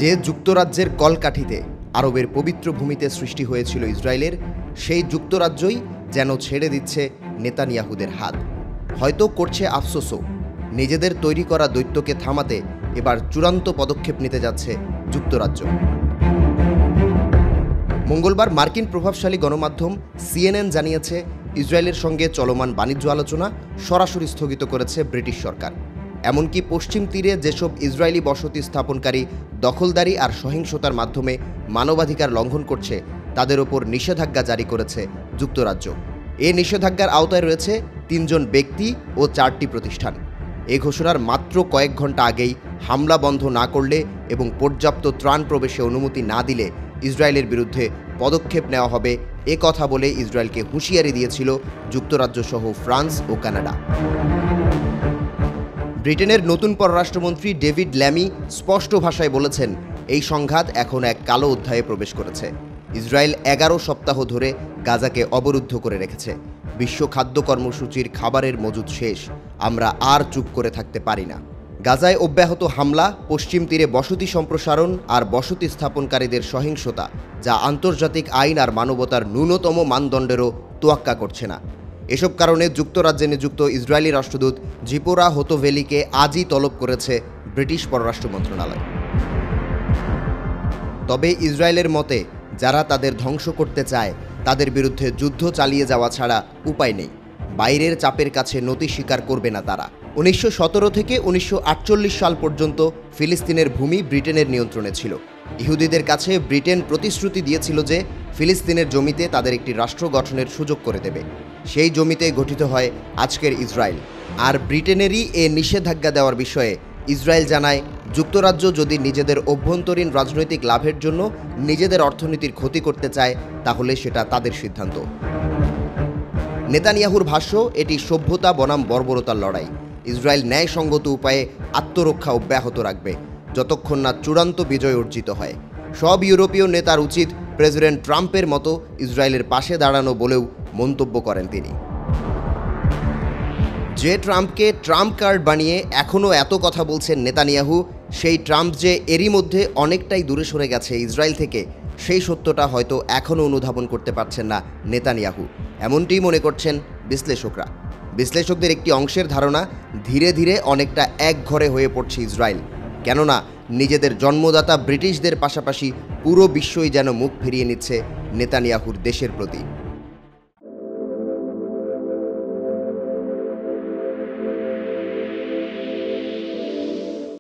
যে যুক্তরাজ্যের কলকাঠিতে আরবের পবিত্র ভূমিতে সৃষ্টি হয়েছিল ইসরায়েলের, সেই যুক্তরাজ্যই যেন ছেড়ে দিচ্ছে নেতানিয়াহুদের হাত। হয়তো করছে আফসোসও। নিজেদের তৈরি করা দৈত্যকে থামাতে এবার চূড়ান্ত পদক্ষেপ নিতে যাচ্ছে যুক্তরাজ্য। মঙ্গলবার মার্কিন প্রভাবশালী গণমাধ্যম CNN জানিয়েছে, ইসরায়েলের সঙ্গে চলমান বাণিজ্য আলোচনা সরাসরি স্থগিত করেছে ব্রিটিশ সরকার। এমনকি পশ্চিম তীরে যেসব ইসরায়েলি বসতি স্থাপনকারী দখলদারি আর সহিংসতার মাধ্যমে মানবাধিকার লঙ্ঘন করছে, তাদের ওপর নিষেধাজ্ঞা জারি করেছে যুক্তরাজ্য। এ নিষেধাজ্ঞার আওতায় রয়েছে 3 জন ব্যক্তি ও 4টি প্রতিষ্ঠান। এই ঘোষণার মাত্র কয়েক ঘন্টা আগেই হামলা বন্ধ না করলে এবং পর্যাপ্ত ত্রাণ প্রবেশে অনুমতি না দিলে ইসরায়েলের বিরুদ্ধে পদক্ষেপ নেওয়া হবে, এ কথা বলে ইসরায়েলকে হুঁশিয়ারি দিয়েছিল যুক্তরাজ্য সহ ফ্রান্স ও কানাডা। ব্রিটেনের নতুন পররাষ্ট্রমন্ত্রী ডেভিড ল্যামি স্পষ্ট ভাষায় বলেছেন, এই সংঘাত এখন এক কালো অধ্যায়ে প্রবেশ করেছে। ইসরায়েল 11 সপ্তাহ ধরে গাজাকে অবরুদ্ধ করে রেখেছে। বিশ্ব খাদ্য কর্মসূচির খাবারের মজুদ শেষ। আমরা আর চুপ করে থাকতে পারি না। গাজায় অব্যাহত হামলা, পশ্চিম তীরে বসতি সম্প্রসারণ আর বসতি স্থাপনকারীদের সহিংসতা, যা আন্তর্জাতিক আইন আর মানবতার ন্যূনতম মানদণ্ডেরও তোয়াক্কা করছে না। এসব কারণে যুক্তরাজ্যে নিযুক্ত ইসরায়েলি রাষ্ট্রদূত জিপোরা হোতোভেলিকে আজই তলব করেছে ব্রিটিশ পররাষ্ট্র মন্ত্রণালয়। তবে ইসরায়েলের মতে, যারা তাদের ধ্বংস করতে চায় তাদের বিরুদ্ধে যুদ্ধ চালিয়ে যাওয়া ছাড়া উপায় নেই। বাইরের চাপের কাছে নতি স্বীকার করবে না তারা। 1917 থেকে 1948 সাল পর্যন্ত ফিলিস্তিনের ভূমি ব্রিটেনের নিয়ন্ত্রণে ছিল। ইহুদিদের কাছে ব্রিটেন প্রতিশ্রুতি দিয়েছিল যে ফিলিস্তিনের জমিতে তাদের একটি রাষ্ট্র গঠনের সুযোগ করে দেবে। সেই জমিতে গঠিত হয় আজকের ইসরায়েল। আর ব্রিটেনেরই এ নিষেধাজ্ঞা দেওয়ার বিষয়ে ইসরায়েল জানায়, যুক্তরাজ্য যদি নিজেদের অভ্যন্তরীণ রাজনৈতিক লাভের জন্য নিজেদের অর্থনীতির ক্ষতি করতে চায়, তাহলে সেটা তাদের সিদ্ধান্ত। নেতানিয়াহুর ভাষ্য, এটি সভ্যতা বনাম বর্বরতার লড়াই। ইসরায়েল ন্যায়সঙ্গত উপায়ে আত্মরক্ষা অব্যাহত রাখবে যতক্ষণ না চূড়ান্ত বিজয় অর্জিত হয়। সব ইউরোপীয় নেতার উচিত প্রেসিডেন্ট ট্রাম্পের মতো ইসরায়েলের পাশে দাঁড়ানো বলেও মন্তব্য করেন তিনি। যে ট্রাম্পকে ট্রাম্প কার্ড বানিয়ে এখনও এত কথা বলছেন নেতানিয়াহু, সেই ট্রাম্প যে এরই মধ্যে অনেকটাই দূরে সরে গেছে ইসরায়েল থেকে, সেই সত্যটা হয়তো এখনও অনুধাবন করতে পারছেন না নেতানিয়াহু। এমনটিই মনে করছেন বিশ্লেষকরা। বিশ্লেষকদের একটি অংশের ধারণা, ধীরে ধীরে অনেকটা একঘরে হয়ে পড়ছে ইসরায়েল। কেননা নিজেদের জন্মদাতা ব্রিটিশদের পাশাপাশি পুরো বিশ্বই যেন মুখ ফিরিয়ে নিচ্ছে নেতানিয়াহুর দেশের প্রতি।